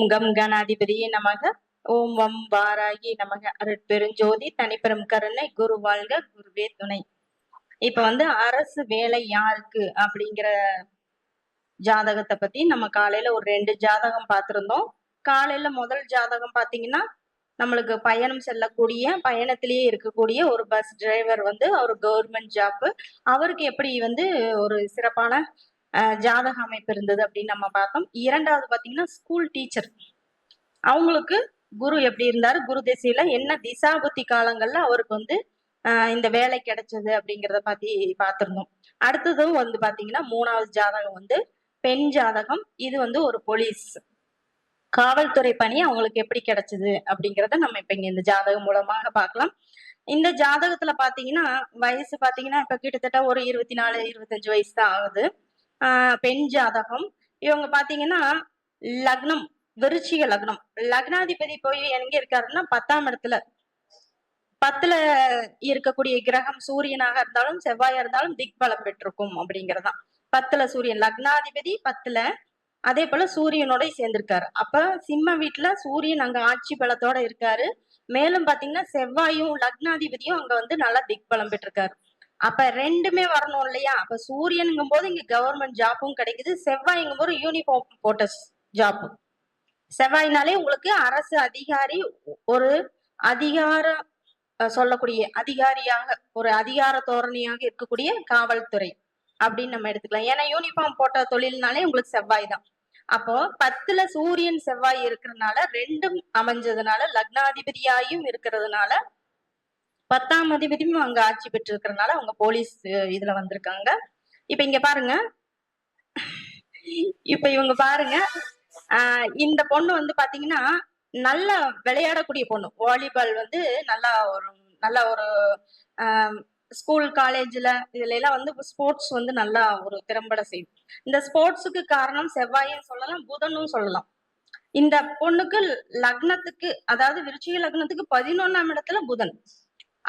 ஓம் come கணாதிபதியே நமக. ஓம் வம் வாராகி நமக. அருட்பெருஞ்சோதி தனிப்பெரும் கருணை குரு வாழ்க குருவே துணை. இப்ப வந்து அரசு வேலை யாருக்கு அப்படிங்கிற ஜாதகத்தை பத்தி நம்ம காலையில ஒரு 2 ஜாதகம் பார்த்திருந்தோம். காலையில முதல் ஜாதகம் பாத்தீங்கன்னா நம்மளுக்கு பயணம் செல்லக்கூடிய பயணத்திலேயே இருக்கக்கூடிய ஒரு பஸ் டிரைவர் வந்து அவர் கவர்மெண்ட் ஜாப். அவருக்கு எப்படி வந்து ஒரு சிறப்பான ஜாதக அமைப்பு இருந்தது அப்படின்னு நம்ம பார்த்தோம். இரண்டாவது பாத்தீங்கன்னா ஸ்கூல் டீச்சர், அவங்களுக்கு குரு எப்படி இருந்தாரு, குரு திசையில என்ன திசாபுத்தி காலங்கள்ல அவருக்கு வந்து இந்த வேலை கிடைச்சது அப்படிங்கிறத பத்தி பார்த்திருந்தோம். அடுத்ததும் வந்து பாத்தீங்கன்னா 3வது ஜாதகம் வந்து பெண் ஜாதகம். இது வந்து ஒரு போலீஸ் காவல்துறை பணி அவங்களுக்கு எப்படி கிடைச்சது அப்படிங்கிறத நம்ம இப்ப இங்க இந்த ஜாதகம் மூலமாக பார்க்கலாம். இந்த ஜாதகத்துல பாத்தீங்கன்னா வயசு பாத்தீங்கன்னா இப்ப கிட்டத்தட்ட ஒரு 24 25 வயசு தான் ஆகுது. பெண் ஜாதகம். இவங்க பாத்தீங்கன்னா லக்னம் விருச்சிக லக்னம். லக்னாதிபதி போய் எங்க இருக்காருன்னா 10ஆம் இடத்துல. 10ல இருக்கக்கூடிய கிரகம் சூரியனாக இருந்தாலும் செவ்வாயா இருந்தாலும் திக்பலம் பெற்றிருக்கும் அப்படிங்கறதான். 10ல சூரியன் லக்னாதிபதி 10ல, அதே போல சூரியனோட சேர்ந்திருக்காரு. அப்ப சிம்ம வீட்டுல சூரியன் அங்க ஆட்சி பலத்தோட இருக்காரு. மேலும் பாத்தீங்கன்னா செவ்வாயும் லக்னாதிபதியும் அங்க வந்து நல்லா திக்பலம் பெற்றிருக்காரு. அப்ப ரெண்டுமே வரணும் இல்லையா? அப்ப சூரியனுங்கும் போது இங்க கவர்மெண்ட் ஜாப்பும் கிடைக்குது, செவ்வாய்ங்கும் போது யூனிஃபார்ம் போட்ட ஜாப். செவ்வாய்னாலே உங்களுக்கு அரசு அதிகாரி, ஒரு அதிகார சொல்லக்கூடிய அதிகாரியாக, ஒரு அதிகார தோரணையாக இருக்கக்கூடிய காவல்துறை அப்படின்னு நம்ம எடுத்துக்கலாம். ஏன்னா யூனிஃபார்ம் போட்ட தொழில்னாலே உங்களுக்கு செவ்வாய் தான். அப்போ 10ல சூரியன் செவ்வாய் இருக்கிறதுனால ரெண்டும் அமைஞ்சதுனால லக்னாதிபதியாயும் இருக்கிறதுனால 10ஆம் அதிபதியும் அங்க ஆட்சி பெற்று இருக்கிறதுனால அவங்க போலீஸ் இதுல வந்திருக்காங்க. இப்ப இங்க பாருங்க, இப்ப இவங்க பாருங்க, இந்த பொண்ணு வந்து பாத்தீங்கன்னா நல்ல விளையாடக்கூடிய பொண்ணு. வாலிபால் வந்து நல்ல ஒரு ஸ்கூல் காலேஜ்ல இதுல எல்லாம் வந்து ஸ்போர்ட்ஸ் வந்து நல்லா ஒரு திறம்பட செய்யும். இந்த ஸ்போர்ட்ஸுக்கு காரணம் செவ்வாயும் சொல்லலாம், புதனும் சொல்லலாம். இந்த பொண்ணுக்கு லக்னத்துக்கு, அதாவது விருச்சிக லக்னத்துக்கு 11ஆம் இடத்துல புதன்.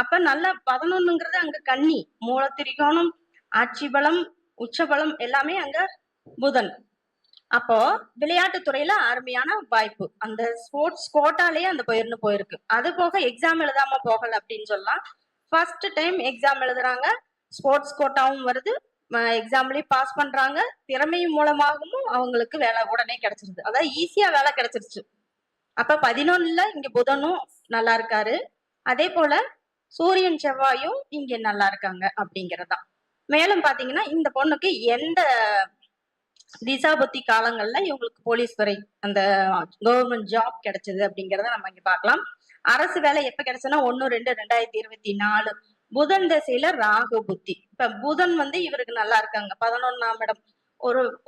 அப்ப நல்ல 11ங்கிறது அங்க கன்னி, மூலத்திரிகோணம், ஆட்சி பலம், உச்சபலம் எல்லாமே அங்க புதன். அப்போ விளையாட்டு துறையில அருமையான வாய்ப்பு. அந்த ஸ்போர்ட்ஸ் கோட்டாலேயே அந்த போயிருக்கு. அது போக எக்ஸாம் எழுதாம போகல அப்படின்னு சொல்லலாம். ஃபர்ஸ்ட் டைம் எக்ஸாம் எழுதுறாங்க, ஸ்போர்ட்ஸ் கோட்டாவும் வருது, எக்ஸாம்லயும் பாஸ் பண்றாங்க, திறமையும் மூலமாகவும் அவங்களுக்கு வேலை உடனே கிடைச்சிருது. அதாவது ஈஸியா வேலை கிடைச்சிருச்சு. அப்ப 11ல இங்க புதனும் நல்லா இருக்காரு, அதே போல சூரியன் செவ்வாயும் இங்க நல்லா இருக்காங்க அப்படிங்கறதுதான். மேலும் பாத்தீங்கன்னா இந்த பொண்ணுக்கு எந்த திசாபுத்தி காலங்கள்ல இவங்களுக்கு போலீஸ் துறை அந்த கவர்மெண்ட் ஜாப் கிடைச்சது அப்படிங்கறத நம்ம இங்க பார்க்கலாம். அரசு வேலை எப்ப கிடைச்சதுன்னா 1/2/2024 புதன் திசையில ராகு புத்தி. இப்ப புதன் வந்து இவருக்கு நல்லா இருக்காங்க, 11ஆம் இடம்.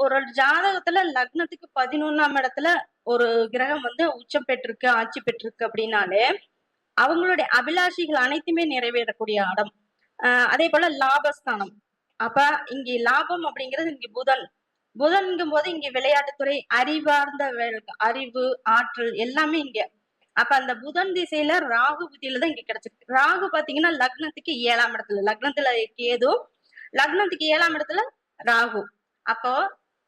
ஒரு ஜாதகத்துல லக்னத்துக்கு 11ஆம் இடத்துல ஒரு கிரகம் வந்து உச்சம் பெற்றிருக்கு, ஆட்சி பெற்றிருக்கு அப்படின்னாலே அவங்களுடைய அபிலாஷைகள் அனைத்துமே நிறைவேறக்கூடிய இடம். அதே போல லாபஸ்தானம். அப்ப இங்க லாபம் அப்படிங்கிறது இங்க புதன்ங்கும் போது இங்க விளையாட்டுத்துறை, அறிவார்ந்த அறிவு, ஆற்றல் எல்லாமே இங்க. அப்ப அந்த புதன் திசையில ராகு புத்தியில தான் இங்க கிடைச்சிருக்கு. ராகு பாத்தீங்கன்னா லக்னத்துக்கு 7ஆம் இடத்துல, லக்னத்துல கேது, லக்னத்துக்கு 7ஆம் இடத்துல ராகு. அப்போ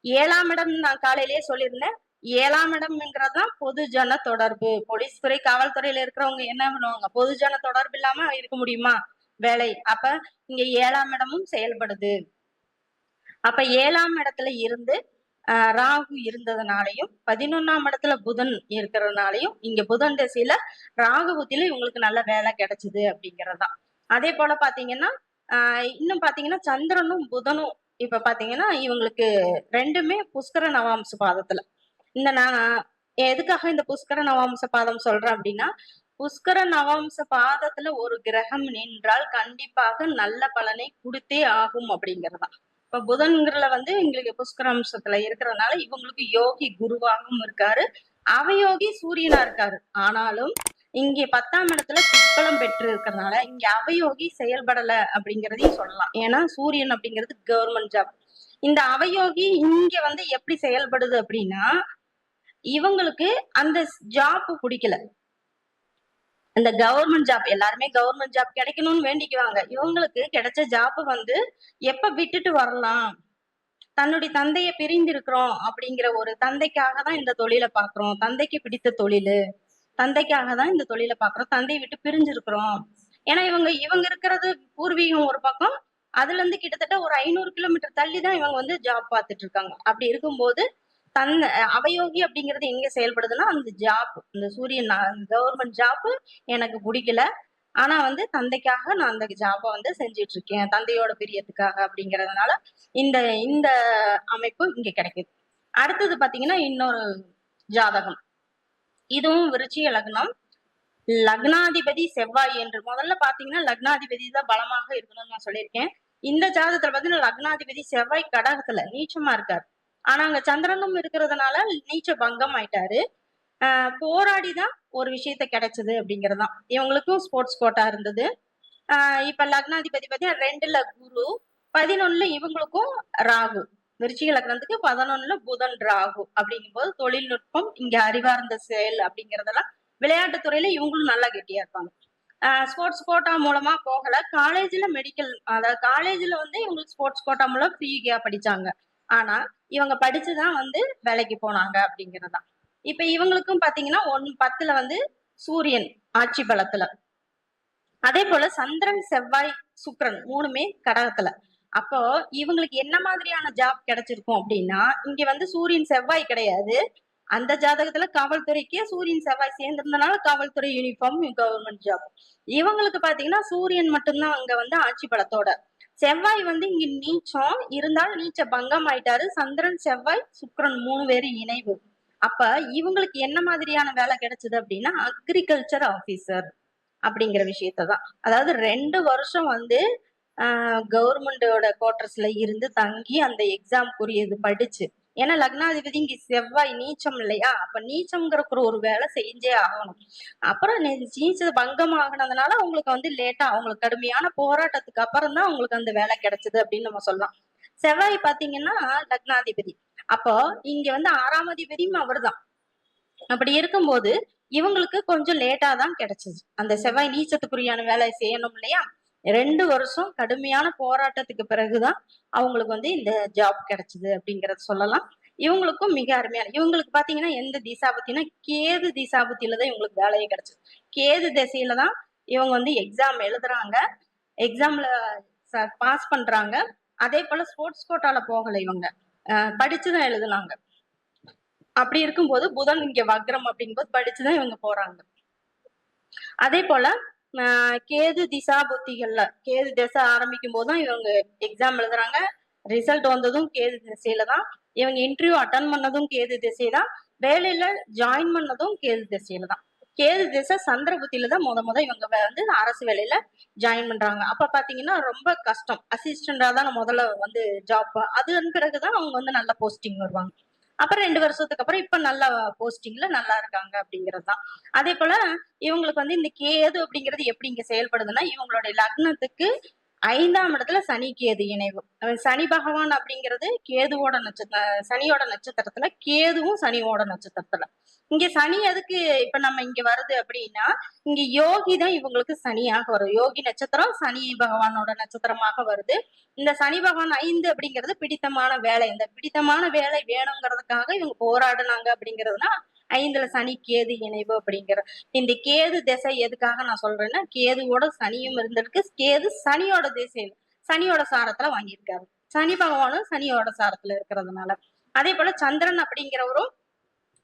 7ஆம் இடம் நான் காலையிலேயே சொல்லியிருந்தேன். 7ஆம் இடம்ங்கிறதுதான் பொதுஜன தொடர்பு. போலீஸ் துறை, காவல்துறையில இருக்கிறவங்க என்ன பண்ணுவாங்க, பொதுஜன தொடர்பு இல்லாம இருக்க முடியுமா வேலை? அப்ப இங்க 7ஆம் இடமும் செயல்படுது. அப்ப 7ஆம் இடத்துல இருந்து ராகு இருந்ததுனாலையும் 11ஆம் இடத்துல புதன் இருக்கிறதுனாலையும் இங்க புதன் திசையில ராகு புத்தியில இவங்களுக்கு நல்ல வேலை கிடைச்சது அப்படிங்கறதுதான். அதே போல பாத்தீங்கன்னா இன்னும் பாத்தீங்கன்னா சந்திரனும் புதனும் இப்ப பாத்தீங்கன்னா இவங்களுக்கு ரெண்டுமே புஷ்கர நவாம்ச பாதத்துல. நான் எதுக்காக இந்த புஷ்கர நவாம்ச பாதம் சொல்றேன் அப்படின்னா, புஷ்கர நவாம்ச பாதத்துல ஒரு கிரகம் நின்றால் கண்டிப்பாக நல்ல பலனை கொடுத்தே ஆகும் அப்படிங்கறதுதான். இப்ப புதன்கிறதுல வந்து எங்களுக்கு புஷ்கராம்சத்துல இருக்கிறதுனால இவங்களுக்கு யோகி குருவாகவும் இருக்காரு, அவயோகி சூரியனா இருக்காரு. ஆனாலும் இங்க 10ஆம் இடத்துல திக்பலம் பெற்று இருக்கிறதுனால இங்க அவயோகி செயல்படல அப்படிங்கிறதையும் சொல்லலாம். ஏன்னா சூரியன் அப்படிங்கிறது கவர்மெண்ட் ஜாப். இந்த அவயோகி இங்க வந்து எப்படி செயல்படுது அப்படின்னா, இவங்களுக்கு அந்த ஜாப் பிடிக்கல. அந்த கவர்மெண்ட் ஜாப், எல்லாருமே கவர்மெண்ட் ஜாப் கிடைக்கணும்னு வேண்டிக்குவாங்க. இவங்களுக்கு கிடைச்ச ஜாப் வந்து எப்ப விட்டுட்டு வரலாம், தன்னுடைய தந்தைய பிரிந்திருக்கிறோம் அப்படிங்கிற ஒரு தந்தைக்காக தான் இந்த தொழிலை பார்க்கிறோம். தந்தைக்கு பிடித்த தொழிலு. தந்தைக்காக தான் இந்த தொழிலை பார்க்கிறோம். தந்தையை விட்டு பிரிஞ்சிருக்கிறோம். ஏன்னா இவங்க இவங்க இருக்கிறது பூர்வீகம் ஒரு பக்கம். அதுல இருந்து கிட்டத்தட்ட ஒரு 500 கிலோமீட்டர் தள்ளி தான் இவங்க வந்து ஜாப் பார்த்துட்டு இருக்காங்க. அப்படி இருக்கும்போது தன் அவயோகி அப்படிங்கிறது எங்க செயல்படுதுன்னா அந்த ஜாப், இந்த சூரியன் கவர்மெண்ட் ஜாப் எனக்கு பிடிக்கல. ஆனா வந்து தந்தைக்காக நான் அந்த ஜாபை வந்து செஞ்சுட்டு இருக்கேன். தந்தையோட பிரியத்துக்காக அப்படிங்கறதுனால இந்த இந்த அமைப்பு இங்க கிடைக்குது. அடுத்தது பாத்தீங்கன்னா இன்னொரு ஜாதகம். இதுவும் விருச்சிக லக்னம். லக்னாதிபதி செவ்வாய் என்று முதல்ல பாத்தீங்கன்னா லக்னாதிபதி தான் பலமாக இருக்கணும்னு நான் சொல்லியிருக்கேன். இந்த ஜாதகத்துல பாத்தீங்கன்னா லக்னாதிபதி செவ்வாய் கடகத்துல நீச்சமா இருக்காரு. ஆனா அங்க சந்திரனும் இருக்கிறதுனால நீச்ச பங்கம் ஆயிட்டாரு. போராடிதான் ஒரு விஷயத்த கிடைச்சது அப்படிங்கறதுதான். இவங்களுக்கும் ஸ்போர்ட்ஸ் கோட்டா இருந்தது. இப்ப லக்னாதிபதி பாத்தீங்கன்னா 2ல குரு, 11ல இவங்களுக்கும் ராகு. விருச்சிக லக்னத்துக்கு 11ல புதன் ராகு அப்படிங்கும்போது தொழில்நுட்பம் இங்க அறிவார்ந்த செயல் அப்படிங்கறதெல்லாம் விளையாட்டு துறையில இவங்களும் நல்லா கெட்டியா இருப்பாங்க. ஸ்போர்ட்ஸ் கோட்டா மூலமா போகல. காலேஜ்ல மெடிக்கல், அதாவது காலேஜ்ல வந்து இவங்களுக்கு ஸ்போர்ட்ஸ் கோட்டா மூலம் ஃப்ரீயா படிச்சாங்க. ஆனா இவங்க படிச்சுதான் வந்து வேலைக்கு போனாங்க அப்படிங்கறதுதான். இப்ப இவங்களுக்கும் பாத்தீங்கன்னா 10ல வந்து சூரியன் ஆட்சி பலத்துல, அதே போல சந்திரன் செவ்வாய் சுக்கிரன் 3மே கடகத்துல. அப்போ இவங்களுக்கு என்ன மாதிரியான ஜாப் கிடைச்சிருக்கும் அப்படின்னா, இங்க வந்து சூரியன் செவ்வாய் கிடையாது. அந்த ஜாதகத்துல காவல்துறைக்கே சூரியன் செவ்வாய் சேர்ந்திருந்தனால காவல்துறை யூனிஃபார்ம் கவர்மெண்ட் ஜாப். இவங்களுக்கு பாத்தீங்கன்னா சூரியன் மட்டும்தான் அங்க வந்து ஆட்சி பலத்தோட. செவ்வாய் வந்து இங்க நீச்சம் இருந்தாலும் நீச்ச பங்கம் ஆயிட்டாரு. சந்திரன் செவ்வாய் சுக்கிரன் 3 பேரும் இணைவு. அப்ப இவங்களுக்கு என்ன மாதிரியான வேலை கிடைச்சது அப்படின்னா அக்ரிகல்ச்சர் ஆபீசர் அப்படிங்கிற விஷயத்தான். அதாவது 2 வருஷம் வந்து கவர்மெண்டோட குவார்டர்ஸ்ல இருந்து தங்கி அந்த எக்ஸாம்க்குரியது படிச்சு, ஏன்னா லக்னாதிபதி இங்க செவ்வாய் நீச்சம் இல்லையா, அப்ப நீச்சம்ங்கிற ஒரு வேலை செஞ்சே ஆகணும். அப்புறம் நீச்ச பங்கம் ஆகினதுனால அவங்களுக்கு வந்து லேட்டா, அவங்களுக்கு கடுமையான போராட்டத்துக்கு அப்புறம் தான் அவங்களுக்கு அந்த வேலை கிடைச்சது அப்படின்னு நம்ம சொல்லலாம். செவ்வாய் பாத்தீங்கன்னா லக்னாதிபதி. அப்போ இங்க வந்து 6ஆம் அதிபதியும் அவர்தான். அப்படி இருக்கும்போது இவங்களுக்கு கொஞ்சம் லேட்டா தான் கிடைச்சது. அந்த செவ்வாய் நீச்சத்துக்குரியான வேலை செய்யணும் இல்லையா, 2 வருஷம் கடுமையான போராட்டத்துக்கு பிறகுதான் அவங்களுக்கு வந்து இந்த ஜாப் கிடைச்சது அப்படிங்கறத சொல்லலாம். இவங்களுக்கும் மிக அருமையான, இவங்களுக்கு பாத்தீங்கன்னா எந்த திசாபுத்தினா கேது திசாபுத்தியில தான் இவங்களுக்கு வேலையே கிடைச்சது. கேது திசையில தான் இவங்க வந்து எக்ஸாம் எழுதுறாங்க. எக்ஸாம்ல பாஸ் பண்றாங்க. அதே போல ஸ்போர்ட்ஸ் கோட்டால போகல இவங்க, படிச்சுதான் எழுதுனாங்க. அப்படி இருக்கும்போது புதன் இங்க வக்ரம் அப்படிங்கும்போது படிச்சுதான் இவங்க போறாங்க. அதே போல கேது திசா புத்திகள்ல கேது திசை ஆரம்பிக்கும் போதுதான் இவங்க எக்ஸாம் எழுதுறாங்க. ரிசல்ட் வந்ததும் கேது திசையில தான். இவங்க இன்டர்வியூ அட்டன் பண்ணதும் கேது திசை தான். வேலையில ஜாயின் பண்ணதும் கேது திசையில தான். கேது திசை சந்திர புத்தியில தான் முத இவங்க வந்து அரசு வேலையில ஜாயின் பண்றாங்க. அப்ப பாத்தீங்கன்னா ரொம்ப கஷ்டம். அசிஸ்டண்டா தான் முதல்ல வந்து ஜாப். அதன் பிறகுதான் அவங்க வந்து நல்ல போஸ்டிங் வருவாங்க. அப்புறம் 2 வருஷத்துக்கு அப்புறம் இப்ப நல்ல போஸ்டிங்ல நல்லா இருக்காங்க அப்படிங்கறதுதான். அதே போல இவங்களுக்கு வந்து இந்த கேது அப்படிங்கிறது எப்படி இங்க செயல்படுதுன்னா, இவங்களுடைய லக்னத்துக்கு 5ஆம் இடத்துல சனி கேது இணைவு. சனி பகவான் அப்படிங்கிறது கேதுவோட சனியோட நட்சத்திரத்துல, கேதுவும் சனியோட நட்சத்திரத்துல. இங்க சனி எதுக்கு இப்ப நம்ம இங்க வருது அப்படின்னா, இங்க யோகி தான் இவங்களுக்கு சனியாக வரும். யோகி நட்சத்திரம் சனி பகவானோட நட்சத்திரமாக வருது. இந்த சனி பகவான் 5 அப்படிங்கிறது பிடித்தமான வேலை. இந்த பிடித்தமான வேலை வேணுங்கிறதுக்காக இவங்க போராடுனாங்க அப்படிங்கிறதுனா 5ல சனி கேது இணைவு அப்படிங்கிற இந்த கேது திசை எதுக்காக நான் சொல்றேன்னா, கேதுவோட சனியும் இருந்திருக்கு. கேது சனியோட திசையில, சனியோட சாரத்துல வாங்கியிருக்காரு. சனி பகவானும் சனியோட சாரத்துல இருக்கிறதுனால. அதே போல சந்திரன் அப்படிங்கிறவரும்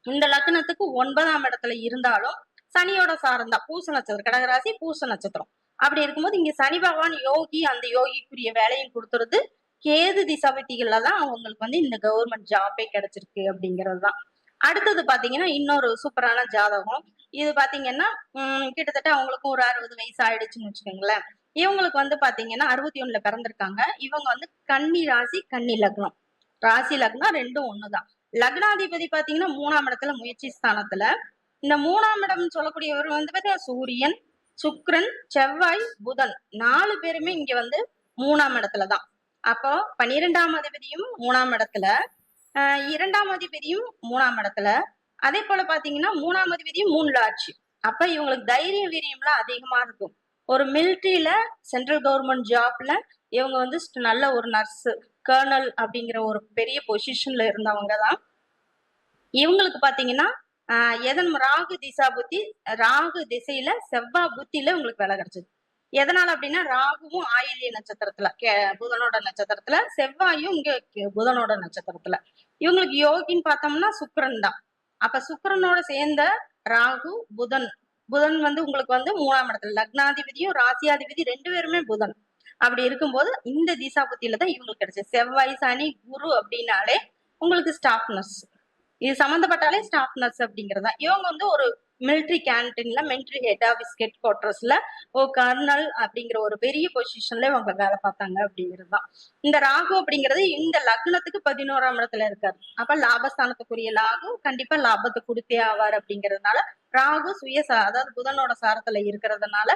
இந்த லக்னத்துக்கு 9ஆம் இடத்துல இருந்தாலும் சனியோட சாரம் தான். பூச நட்சத்திரம், கடகராசி பூச நட்சத்திரம். அப்படி இருக்கும்போது இங்க சனி பகவான் யோகி, அந்த யோகிக்குரிய வேலையும் கொடுத்துருது. கேது திசாபத்திகள்ல தான் அவங்களுக்கு வந்து இந்த கவர்மெண்ட் ஜாபே கிடைச்சிருக்கு அப்படிங்கறதுதான். அடுத்தது பாத்தீங்கன்னா இன்னொரு சூப்பரான ஜாதகம். இது பாத்தீங்கன்னா கிட்டத்தட்ட அவங்களுக்கும் ஒரு 60 வயசு ஆயிடுச்சுன்னு வச்சுக்கோங்களேன். இவங்களுக்கு வந்து பாத்தீங்கன்னா 61ல பிறந்திருக்காங்க. இவங்க வந்து கன்னி ராசி கன்னி லக்னம். ராசி லக்னம் ரெண்டும் ஒண்ணுதான். லக்னாதிபதி பாத்தீங்கன்னா 3ஆம் இடத்துல முயற்சி ஸ்தானத்துல. இந்த 3ஆம் இடம் சொல்லக்கூடியவர் வந்து பாத்தீங்கன்னா சூரியன், சுக்கிரன், செவ்வாய், புதன் 4 பேருமே இங்க வந்து 3ஆம் இடத்துலதான். அப்போ 12ஆம் அதிபதியும் 3ஆம் இடத்துல, 2ஆம் அதிபதியும் 3ஆம் இடத்துல. அதே போல பாத்தீங்கன்னா 3ஆம் அதிபதியும் 3ல ஆட்சி. அப்ப இவங்களுக்கு தைரிய வீரியம்லாம் அதிகமா இருக்கும். ஒரு மிலிட்ரியில, சென்ட்ரல் கவர்மெண்ட் ஜாப்ல இவங்க வந்து நல்ல ஒரு நர்ஸ், கர்னல் அப்படிங்கிற ஒரு பெரிய பொசிஷன்ல இருந்தவங்க தான். இவங்களுக்கு பாத்தீங்கன்னா எதன் ராகு திசா புத்தி, ராகு திசையில செவ்வாய் புத்தியில உங்களுக்கு வேலை கிடைச்சது. எதனால அப்படின்னா ராகுவும் ஆயில்ய நட்சத்திரத்துல, புதனோட நட்சத்திரத்துல, செவ்வாயும் இங்க புதனோட நட்சத்திரத்துல. இவங்களுக்கு யோகின்னு பார்த்தோம்னா சுக்கிரன் தான். அப்ப சுக்கிரனோட சேர்ந்த ராகு புதன், புதன் வந்து உங்களுக்கு வந்து 3ஆம் இடத்துல, லக்னாதிபதியும் ராசியாதிபதி 2 பேருமே புதன். அப்படி இருக்கும்போது இந்த திசா புத்தியில தான் இவங்களுக்கு கிடைச்சது. செவ்வாய் சனி குரு அப்படின்னாலே உங்களுக்கு ஸ்டாஃப் நர்ஸ், இது சம்மந்தப்பட்டாலே ஸ்டாஃப் நர்ஸ் அப்படிங்கிறதா. இவங்க வந்து ஒரு மிலிட்ரி கேன்டீன்ல, மிலிட்ரி ஹெட் ஆஃபீஸ் ஹெட் குவார்டர்ஸ்ல கர்னல் அப்படிங்கிற ஒரு பெரிய பொசிஷன்ல இவங்க வேலை பார்த்தாங்க அப்படிங்கிறது தான். இந்த ராகு அப்படிங்கிறது இந்த லக்னத்துக்கு 11ஆம் இடத்துல இருக்காரு. அப்ப லாபஸ்தானத்துக்குரிய ராகு கண்டிப்பா லாபத்தை கொடுத்தே ஆவார் அப்படிங்கிறதுனால ராகு அதாவது புதனோட சாரத்துல இருக்கிறதுனால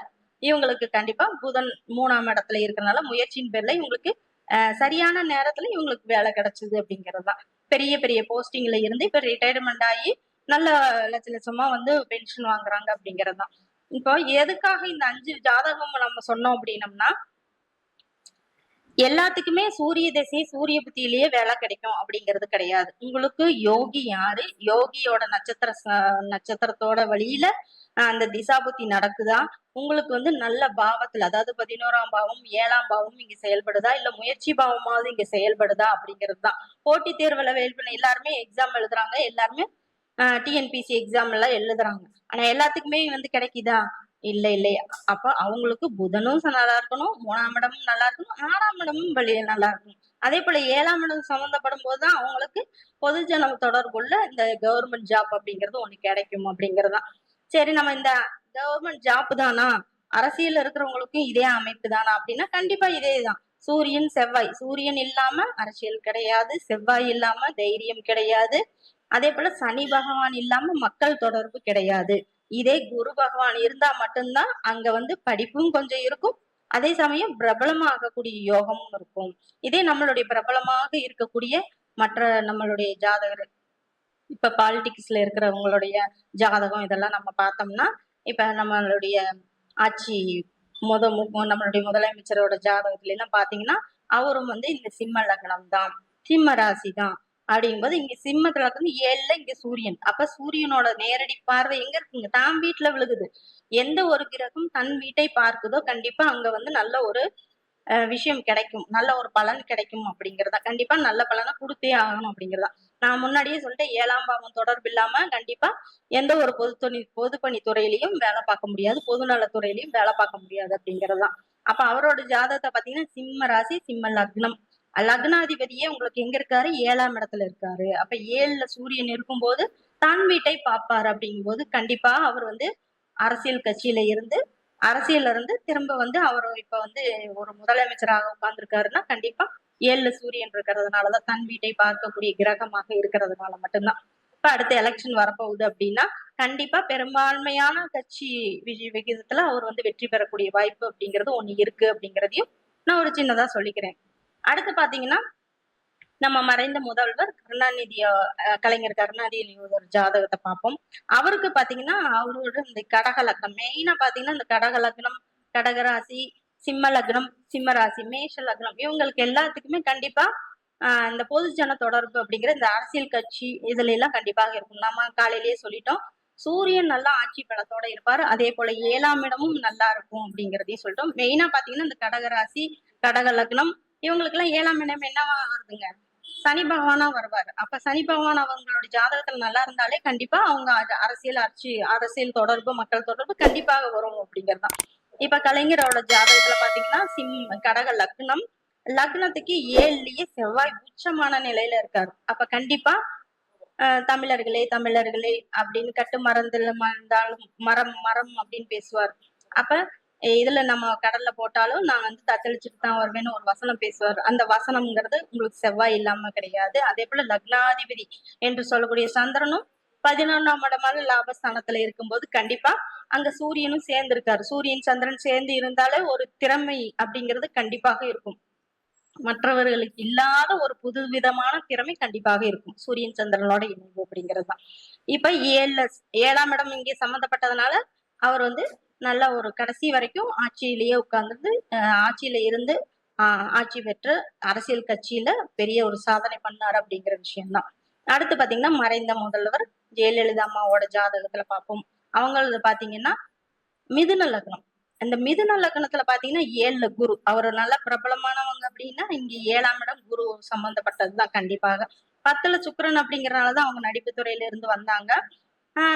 இவங்களுக்கு கண்டிப்பா புதன் 3ஆம் இடத்துல இருக்கிறதுனால முயற்சியின் பேர்ல இவங்களுக்கு சரியான நேரத்துல இவங்களுக்கு வேலை கிடைச்சது அப்படிங்கிறதுதான். பெரிய பெரிய போஸ்டிங்ல இருந்து இப்ப ரிட்டையர்மெண்ட் ஆகி நல்ல லட்ச லட்சமா வந்து பென்ஷன் வாங்குறாங்க அப்படிங்கறதுதான். இப்போ எதுக்காக இந்த 5 ஜாதகம் நம்ம சொன்னோம் அப்படின்னம்னா, எல்லாத்துக்குமே சூரிய திசை சூரிய புத்தியிலேயே வேலை கிடைக்கும் அப்படிங்கிறது கிடையாது. உங்களுக்கு யோகி யாரு, யோகியோட நட்சத்திரத்தோட வழியில அந்த திசா புத்தி நடக்குதா, உங்களுக்கு வந்து நல்ல பாவத்துல, அதாவது 11ஆம் பாவம் 7ஆம் பாவம் இங்க செயல்படுதா, இல்ல முயற்சி பாவமாவது இங்க செயல்படுதா அப்படிங்கிறது தான். போட்டி தேர்வுல எல்லாருமே எக்ஸாம் எழுதுறாங்க, எல்லாருமே டிஎன்பிசி எக்ஸாம் எல்லாம் எழுதுறாங்க. ஆனா எல்லாத்துக்குமே வந்து கிடைக்குதா? இல்ல இல்லையா. அப்ப அவங்களுக்கு புதனும் நல்லா இருக்கணும், 3ஆம் இடமும் நல்லா இருக்கணும், 6ஆம் இடமும் வழிய நல்லா இருக்கணும். அதே போல 7ஆம் இடம் சம்பந்தப்படும் போதுதான் அவங்களுக்கு பொதுஜன தொடர்புள்ள இந்த கவர்மெண்ட் ஜாப் அப்படிங்கிறது ஒண்ணு கிடைக்கும் அப்படிங்கறதுதான். சரி, நம்ம இந்த கவர்மெண்ட் ஜாப் தானா, அரசியல் இருக்கிறவங்களுக்கும் இதே அமைப்பு தானா அப்படின்னா கண்டிப்பா இதேதான். சூரியன் செவ்வாய், சூரியன் இல்லாம அரசியல் கிடையாது, செவ்வாய் இல்லாம தைரியம் கிடையாது, அதே போல சனி பகவான் இல்லாம மக்கள் தொடர்பு கிடையாது. இதே குரு பகவான் இருந்தா மட்டும்தான் அங்க வந்து படிப்பும் கொஞ்சம் இருக்கும், அதே சமயம் பிரபலமா ஆகக்கூடிய யோகமும் இருக்கும். இதே நம்மளுடைய பிரபலமாக இருக்கக்கூடிய மற்ற நம்மளுடைய ஜாதகர், இப்ப பாலிடிக்ஸ்ல இருக்கிறவங்களுடைய ஜாதகம் இதெல்லாம் நம்ம பார்த்தோம்னா, இப்ப நம்மளுடைய ஆட்சி நம்மளுடைய முதலமைச்சரோட ஜாதகத்துல எல்லாம் பாத்தீங்கன்னா அவரும் வந்து இந்த சிம்ம லக்னம் தான், சிம்ம ராசி தான். அப்படிங்கும்போது இங்க சிம்மத்துல வந்து 7ல இங்க சூரியன். அப்ப சூரியனோட நேரடி பார்வை எங்க இருக்குங்க, தான் வீட்டுல விழுகுது. எந்த ஒரு கிரகம் தன் வீட்டை பார்க்குதோ கண்டிப்பா அங்க வந்து நல்ல ஒரு விஷயம் கிடைக்கும், நல்ல ஒரு பலன் கிடைக்கும் அப்படிங்கிறதா. கண்டிப்பா நல்ல பலனை கொடுத்தே ஆகணும் அப்படிங்கிறதா. நான் முன்னாடியே சொல்லிட்டேன், 7ஆம் பாவம் தொடர்பு இல்லாம கண்டிப்பா எந்த ஒரு பொதுப்பணித்துறையிலையும் வேலை பார்க்க முடியாது, பொதுநலத்துறையிலையும் வேலை பார்க்க முடியாது அப்படிங்கிறதுதான். அப்ப அவரோட ஜாதகத்தை பாத்தீங்கன்னா சிம்ம ராசி சிம்ம லக்னம், லக்னாதிபதியே உங்களுக்கு எங்க இருக்காரு, 7ஆம் இடத்துல இருக்காரு. அப்ப 7ல சூரியன் இருக்கும்போது தான் வீட்டை பார்ப்பாரு அப்படிங்கும்போது கண்டிப்பா அவர் வந்து அரசியல் கட்சியில இருந்து திரும்ப வந்து அவர் இப்ப வந்து ஒரு முதலமைச்சராக உட்கார்ந்துருக்காருன்னா கண்டிப்பா 7ல சூரியன் இருக்கிறதுனாலதான், தன் வீட்டை பார்க்கக்கூடிய கிரகமாக இருக்கிறதுனால மட்டும்தான். இப்ப அடுத்த எலெக்ஷன் வரப்போகுது அப்படின்னா கண்டிப்பா பெரும்பான்மையான கட்சி விகிதத்துல அவர் வந்து வெற்றி பெறக்கூடிய வாய்ப்பு அப்படிங்கிறது ஒண்ணு இருக்கு அப்படிங்கிறதையும் நான் ஒரு சின்னதா சொல்லிக்கிறேன். அடுத்து பாத்தீங்கன்னா நம்ம மறைந்த முதல்வர் கருணாநிதி, கலைஞர் கருணாநிதி ஒரு ஜாதகத்தை பார்ப்போம். அவருக்கு பாத்தீங்கன்னா அவரோட இந்த கடக லக்னம், மெயினா பாத்தீங்கன்னா இந்த கடக லக்னம், கடகராசி, சிம்ம லக்னம், சிம்ம ராசி, மேஷ லக்னம், இவங்களுக்கு எல்லாத்துக்குமே கண்டிப்பா இந்த பொதுஜன தொடர்பு அப்படிங்கிற இந்த அரசியல் கட்சி இதுல எல்லாம் கண்டிப்பாக இருக்கும். நம்ம காலையிலேயே சொல்லிட்டோம், சூரியன் நல்லா ஆட்சி பலத்தோட இருப்பாரு, அதே போல 7ஆம் இடமும் நல்லா இருக்கும் அப்படிங்கிறதையும் சொல்லிட்டோம். மெயினா பாத்தீங்கன்னா இந்த கடகராசி கடக லக்னம் இவங்களுக்கு எல்லாம் 7ஆம் இடம் என்னவா வருதுங்க, சனி பகவானா வருவாரு. அப்ப சனி பகவான் அவங்களோட ஜாதகத்துல நல்லா இருந்தாலே கண்டிப்பா அவங்க அரசியல் தொடர்பு மக்கள் தொடர்பு கண்டிப்பாக வரும் அப்படிங்கறதுதான். இப்ப கலைஞரோட ஜாதகத்துல பாத்தீங்கன்னா கடக லக்னம், லக்னத்துக்கு 7லயே செவ்வாய் உச்சமான நிலையில இருக்காரு. அப்ப கண்டிப்பா தமிழர்களே தமிழர்களே அப்படின்னு கட்டு மரத்துல மறந்தாலும் மரம் மரம் அப்படின்னு பேசுவார். அப்ப இதுல நம்ம கடல்ல போட்டாலும் நான் வந்து தத்தளிச்சுட்டு தான் வருவேன்னு ஒரு வசனம் பேசுவார். அந்த வசனம்ங்கிறது உங்களுக்கு செவ்வாய் இல்லாம கிடையாது. அதே போல லக்னாதிபதி என்று சொல்லக்கூடிய சந்திரனும் 11ஆம் இடமான லாபஸ்தானத்துல இருக்கும்போது கண்டிப்பா அங்க சூரியனும் சேர்ந்து இருக்காரு. சூரியன் சந்திரன் சேர்ந்து இருந்தாலே ஒரு திறமை அப்படிங்கிறது கண்டிப்பாக இருக்கும், மற்றவர்களுக்கு இல்லாத ஒரு புதுவிதமான திறமை கண்டிப்பாக இருக்கும் சூரியன் சந்திரனோட இணைவு அப்படிங்கிறது தான். இப்ப 7ஆம் இடம் இங்கே சம்பந்தப்பட்டதுனால அவர் வந்து நல்ல ஒரு கடைசி வரைக்கும் ஆட்சியிலேயே உட்கார்ந்து ஆட்சியில இருந்து ஆட்சி பெற்று அரசியல் கட்சியில பெரிய ஒரு சாதனை பண்ணாரு அப்படிங்கிற விஷயம்தான். அடுத்து பாத்தீங்கன்னா மறைந்த முதல்வர் ஜெயலலிதா அம்மாவோட ஜாதகத்துல பார்ப்போம். அவங்களது பாத்தீங்கன்னா மிதுன லக்னம். இந்த மிதுன லக்னத்துல பாத்தீங்கன்னா 7ல குரு. அவர் நல்ல பிரபலமானவங்க அப்படின்னா இங்க 7ஆம் இடம் குரு சம்பந்தப்பட்டதுதான் கண்டிப்பாக. 10ல சுக்கிரன் அப்படிங்கறதுனாலதான் அவங்க நடிப்பு துறையில இருந்து வந்தாங்க.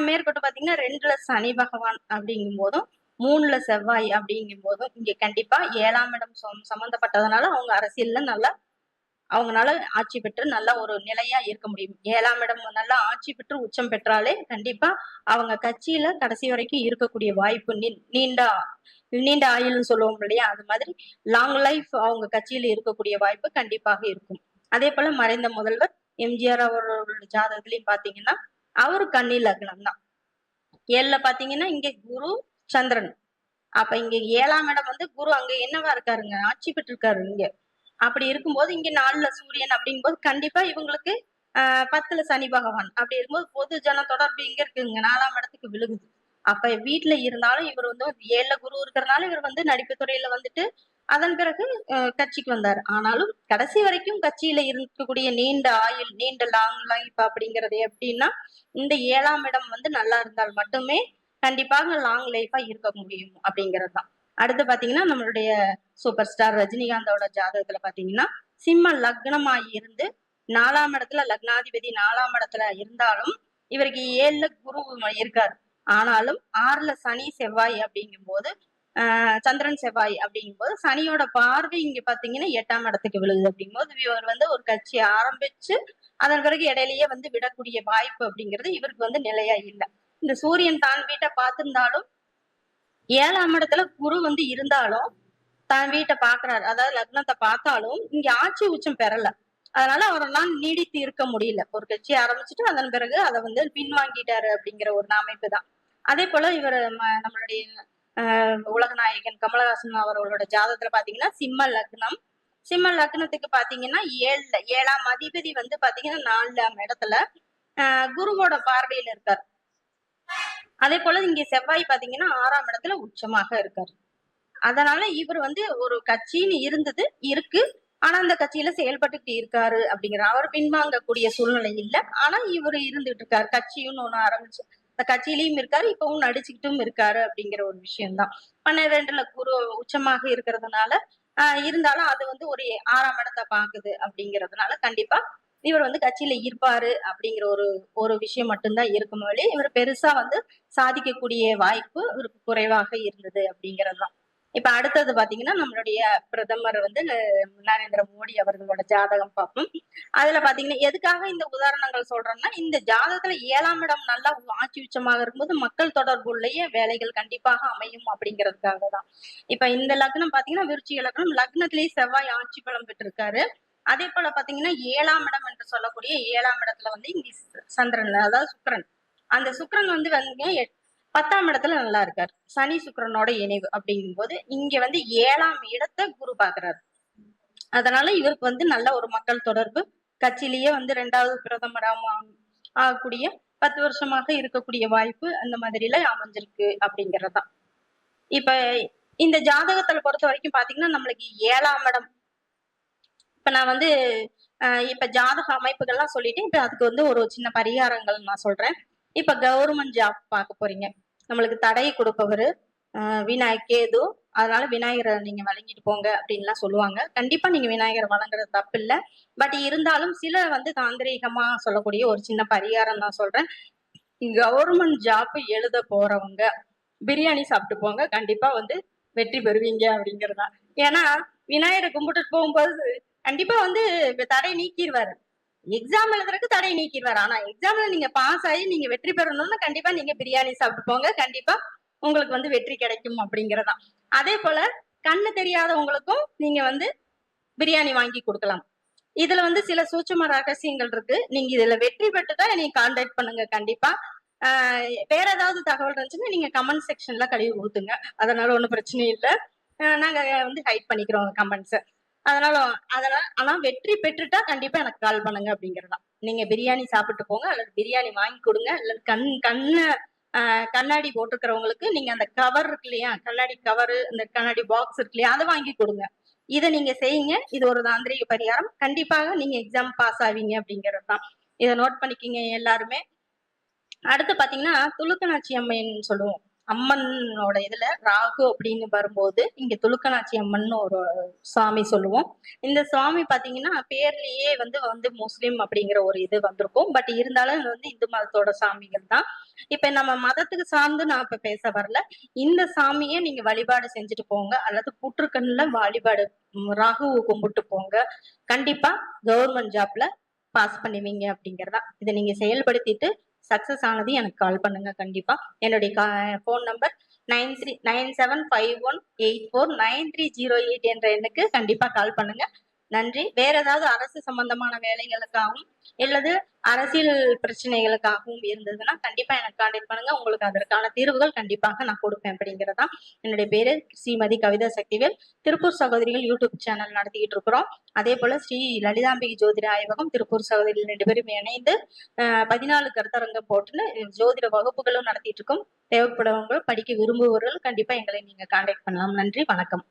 மேற்கொண்டு பாத்தீங்கன்னா 2ல சனி பகவான் அப்படிங்கும் போதும் 3ல செவ்வாய் அப்படிங்கும் போதும் இங்க கண்டிப்பா 7ஆம் இடம் சம்பந்தப்பட்டதுனால அவங்க அரசியல்ல நல்லா அவங்கனால ஆட்சி பெற்று நல்ல ஒரு நிலையா இருக்க முடியும். 7ஆம் இடம் நல்லா ஆட்சி பெற்று உச்சம் பெற்றாலே கண்டிப்பா அவங்க கட்சியில கடைசி வரைக்கும் இருக்கக்கூடிய வாய்ப்பு நீண்ட நீண்ட ஆயுள்னு சொல்லுவோம் இல்லையா, அது மாதிரி லாங் லைஃப் அவங்க கட்சியில இருக்கக்கூடிய வாய்ப்பு கண்டிப்பாக இருக்கும். அதே போல மறைந்த முதல்வர் எம்ஜிஆர் அவர்களோட ஜாதகத்திலையும் பாத்தீங்கன்னா அவரு கன்னி லக்னம் தான். 7ல பாத்தீங்கன்னா இங்க குரு சந்திரன். அப்ப இங்க 7ஆம் இடம் வந்து குரு அங்க என்னவா இருக்காருங்க, ஆட்சி பெற்றிருக்காரு இங்க. அப்படி இருக்கும்போது இங்க 4ல சூரியன் அப்படிங்கும்போது கண்டிப்பா இவங்களுக்கு 10ல சனி பகவான் அப்படி இருக்கும்போது பொது ஜன தொடர்பு எங்க இருக்குங்க, 4ஆம் இடத்துக்கு விழுகுது. அப்ப வீட்டுல இருந்தாலும் இவர் வந்து 7ல குரு இருக்கிறதுனால இவர் வந்து நடிப்பு துறையில வந்துட்டு அதன் பிறகு கட்சிக்கு வந்தாரு. ஆனாலும் கடைசி வரைக்கும் கட்சியில இருக்கக்கூடிய நீண்ட ஆயுள் நீண்ட லாங் லைஃப் அப்படிங்கிறது எப்படின்னா இந்த 7ஆம் இடம் வந்து நல்லா இருந்தால் மட்டுமே கண்டிப்பாக லாங் லைஃபா இருக்க முடியும் அப்படிங்கிறது தான். அடுத்து பாத்தீங்கன்னா நம்மளுடைய சூப்பர் ஸ்டார் ரஜினிகாந்தோட ஜாதகத்துல பாத்தீங்கன்னா சிம்ம லக்னமா இருந்து 4ஆம் இடத்துல லக்னாதிபதி 4ஆம் இடத்துல இருந்தாலும் இவருக்கு 7ல குரு இருக்காரு. ஆனாலும் 6ல சனி செவ்வாய் அப்படிங்கும் போது சந்திரன் செவ்வாய் அப்படிங்கும் போது சனியோட பார்வை இங்க பாத்தீங்கன்னா 8ஆம் இடத்துக்கு விழுகுது. அப்படிங்கும் போது இவர் வந்து ஒரு கட்சி ஆரம்பிச்சு அதன் பிறகு இடையிலேயே வந்து விடக்கூடிய வாய்ப்பு அப்படிங்கிறது இவருக்கு வந்து நிலையா இல்லை. இந்த சூரியன் தான் வீட்டை பார்த்திருந்தாலும் 7ஆம் இடத்துல குரு வந்து இருந்தாலும் தான் வீட்டை பாக்குறாரு, அதாவது லக்னத்தை பார்த்தாலும் இங்க ஆட்சி உச்சம் பெறல. அதனால அவரெல்லாம் நீடித்து இருக்க முடியல. ஒரு கட்சி ஆரம்பிச்சுட்டு அதன் பிறகு அதை வந்து பின்வாங்கிட்டாரு அப்படிங்கிற ஒரு அமைப்பு தான். அதே போல இவர் நம்மளுடைய உலக நாயகன் கமலஹாசன் அவர்களோட ஜாதகத்துல பாத்தீங்கன்னா சிம்ம லக்னம். சிம்ம லக்னத்துக்கு பாத்தீங்கன்னா 7ஆம் அதிபதி வந்து பாத்தீங்கன்னா 4ஆம் இடத்துல குருவோட பார்வையில இருக்காரு. அதே போல இங்க செவ்வாய் பாத்தீங்கன்னா 6ஆம் இடத்துல உச்சமாக இருக்காரு. அதனால இவர் வந்து ஒரு கட்சின்னு இருந்தது இருக்கு, ஆனா அந்த கட்சியில செயல்பட்டுட்டு இருக்காரு அப்படிங்கிற அவர் பின்வாங்கக்கூடிய சூழ்நிலை இல்ல. ஆனா இவர் இருந்துட்டு இருக்காரு, கட்சியும் ஒண்ணு ஆரம்பிச்சு அந்த கட்சியிலயும் இருக்காரு, இப்பவும் நடிச்சுக்கிட்டும் இருக்காரு அப்படிங்கிற ஒரு விஷயம்தான். 12ல குரு உச்சமாக இருக்கிறதுனால இருந்தாலும் அது வந்து ஒரு 6ஆம் இடத்தை பாக்குது அப்படிங்கிறதுனால கண்டிப்பா இவர் வந்து கட்சியில இருப்பாரு அப்படிங்கிற ஒரு ஒரு விஷயம் மட்டும்தான் இருக்கும் வழி இவர் பெருசா வந்து சாதிக்கக்கூடிய வாய்ப்பு இவருக்கு குறைவாக இருந்தது அப்படிங்கிறதுதான். இப்ப அடுத்தது பாத்தீங்கன்னா நம்மளுடைய பிரதமர் வந்து நரேந்திர மோடி அவர்களோட ஜாதகம் பார்ப்போம். அதுல பாத்தீங்கன்னா எதுக்காக இந்த உதாரணங்கள் சொல்றேன்னா இந்த ஜாதகத்துல 7ஆம் இடம் நல்லா ஆட்சி உச்சமாக இருக்கும்போது மக்கள் தொடர்புள்ளேயே வேலைகள் கண்டிப்பாக அமையும் அப்படிங்கிறதுக்காக தான். இப்ப இந்த லக்னம் பாத்தீங்கன்னா விருச்சிக லக்னம், லக்னத்திலேயே செவ்வாய் ஆட்சி பலம் பெற்றிருக்காரு. அதே போல பாத்தீங்கன்னா 7ஆம் இடம் என்று சொல்லக்கூடிய 7ஆம் இடத்துல வந்து இங்க சந்திரன் அதாவது சுக்கிரன், அந்த சுக்கிரன் வந்து 10ஆம் இடத்துல நல்லா இருக்காரு, சனி சுக்கிரனோட இணைவு அப்படிங்கும் போது இங்க வந்து 7ஆம் இடத்தை குரு பாக்குறாரு. அதனால இவருக்கு வந்து நல்ல ஒரு மக்கள் தொடர்பு, கட்சியிலேயே வந்து 2வது பிரதமராக ஆகக்கூடிய 10 வருஷமாக இருக்கக்கூடிய வாய்ப்பு அந்த மாதிரில அமைஞ்சிருக்கு அப்படிங்கறதுதான். இப்ப இந்த ஜாதகத்துல பொறுத்த வரைக்கும் பாத்தீங்கன்னா நம்மளுக்கு 7ஆம் இடம் இப்ப நான் வந்து இப்ப ஜாதக அமைப்புகள்லாம் சொல்லிட்டு இப்ப அதுக்கு வந்து ஒரு சின்ன பரிகாரங்கள் நான் சொல்றேன். இப்ப கவர்மெண்ட் ஜாப் பார்க்க போறீங்க, நம்மளுக்கு தடை கொடுப்பவரு கேது, அதனால விநாயகரை நீங்க வழங்கிட்டு போங்க அப்படின்லாம் சொல்லுவாங்க. கண்டிப்பா நீங்க விநாயகரை வழங்குறது தப்பு இல்ல. பட் இருந்தாலும் சில வந்து தாந்திரீகமா சொல்லக்கூடிய ஒரு சின்ன பரிகாரம் நான் சொல்றேன். கவர்மெண்ட் ஜாப் எழுத போறவங்க பிரியாணி சாப்பிட்டு போங்க, கண்டிப்பா வந்து வெற்றி பெறுவீங்க அப்படிங்கறதா. ஏன்னா விநாயகரை கும்பிட்டுட்டு போகும்போது கண்டிப்பா வந்து தடை நீக்கிடுவாரு. எக்ஸாம் எழுதுறதுக்கு தடை நீக்கிடுவாரு. ஆனா எக்ஸாம்ல நீங்க பாஸ் ஆகி நீங்க வெற்றி பெறணும்னு கண்டிப்பா நீங்க பிரியாணி சாப்பிட்டு போங்க, கண்டிப்பா உங்களுக்கு வந்து வெற்றி கிடைக்கும் அப்படிங்கறதா. அதே போல கண்ணு தெரியாதவங்களுக்கும் நீங்க வந்து பிரியாணி வாங்கி கொடுக்கலாம். இதுல வந்து சில சூட்சும ரகசியங்கள் இருக்கு. நீங்க இதுல வெற்றி பெற்றுட்டா நீங்க கான்டாக்ட் பண்ணுங்க கண்டிப்பா. வேற ஏதாவது தகவல் இருந்துச்சுன்னா நீங்க கமெண்ட் செக்ஷன்ல கழுவி ஊத்துங்க, அதனால ஒண்ணும் பிரச்சனை இல்லை. நாங்க வந்து ஹைட் பண்ணிக்கிறோம் கமெண்ட்ஸ். அதனால ஆனா வெற்றி பெற்றுட்டா கண்டிப்பா எனக்கு கால் பண்ணுங்க அப்படிங்கறதா. நீங்க பிரியாணி சாப்பிட்டு போங்க அல்லது பிரியாணி வாங்கி கொடுங்க அல்லது கண்ணாடி போட்டுக்கிறவங்களுக்கு நீங்க அந்த கவர் இருக்கு இல்லையா, கண்ணாடி கவரு, இந்த கண்ணாடி பாக்ஸ் இருக்கு இல்லையா, அதை வாங்கி கொடுங்க. இதை நீங்க செய்யுங்க. இது ஒரு தாந்திரிக பரிகாரம். கண்டிப்பாக நீங்க எக்ஸாம் பாஸ் ஆவீங்க அப்படிங்கிறது தான். இதை நோட் பண்ணிக்கிங்க எல்லாருமே. அடுத்து பாத்தீங்கன்னா துலுக்கநாச்சி அம்மன் சொல்லுவோம். அம்மனோட இதுல ராகு அப்படின்னு வரும்போது இங்க துலுக்கநாச்சி அம்மன் ஒரு சாமி சொல்லுவோம். இந்த சுவாமி பாத்தீங்கன்னா பேர்லயே வந்து வந்து முஸ்லிம் அப்படிங்கிற ஒரு இது வந்திருக்கும். பட் இருந்தாலும் இது வந்து இந்து மதத்தோட சாமிகள் தான். இப்ப நம்ம மதத்துக்கு சார்ந்து நான் இப்ப பேச வரல. இந்த சாமியை நீங்க வழிபாடு செஞ்சுட்டு போங்க, அல்லது புற்றுக்கண்ணுல வழிபாடு ராகுவை கும்பிட்டு போங்க. கண்டிப்பா கவர்மெண்ட் ஜாப்ல பாஸ் பண்ணுவீங்க அப்படிங்கறதா. இதை நீங்க செயல்படுத்திட்டு சக்சஸ் ஆனது எனக்கு கால் பண்ணுங்க. கண்டிப்பா என்னுடைய போன் நம்பர் 9397184930 என்ற எண்ணுக்கு கண்டிப்பா கால் பண்ணுங்க. நன்றி. வேற ஏதாவது அரசு சம்பந்தமான வேலைகளுக்காகவும் அல்லது அரசியல் பிரச்சனைகளுக்காகவும் இருந்ததுன்னா கண்டிப்பா எனக்கு கான்டாக்ட் பண்ணுங்க. உங்களுக்கு அதற்கான தீர்வுகள் கண்டிப்பாக நான் கொடுப்பேன் அப்படிங்கிறதா. என்னுடைய பேரு ஸ்ரீமதி கவிதா சக்திவேல். திருப்பூர் சகோதரிகள் யூடியூப் சேனல் நடத்திக்கிட்டு இருக்கிறோம். அதே போல ஸ்ரீ லலிதாம்பிகை ஜோதிட ஆய்வகம் திருப்பூர் சகோதரிகள் 2 பேரும் இணைந்து 14 கருத்தரங்கம் போட்டுன்னு ஜோதிட வகுப்புகளும் நடத்திட்டு இருக்கோம். தேவைப்படுறவங்க படிக்க விரும்புபவர்கள் கண்டிப்பா எங்களை நீங்க கான்டாக்ட் பண்ணலாம். நன்றி, வணக்கம்.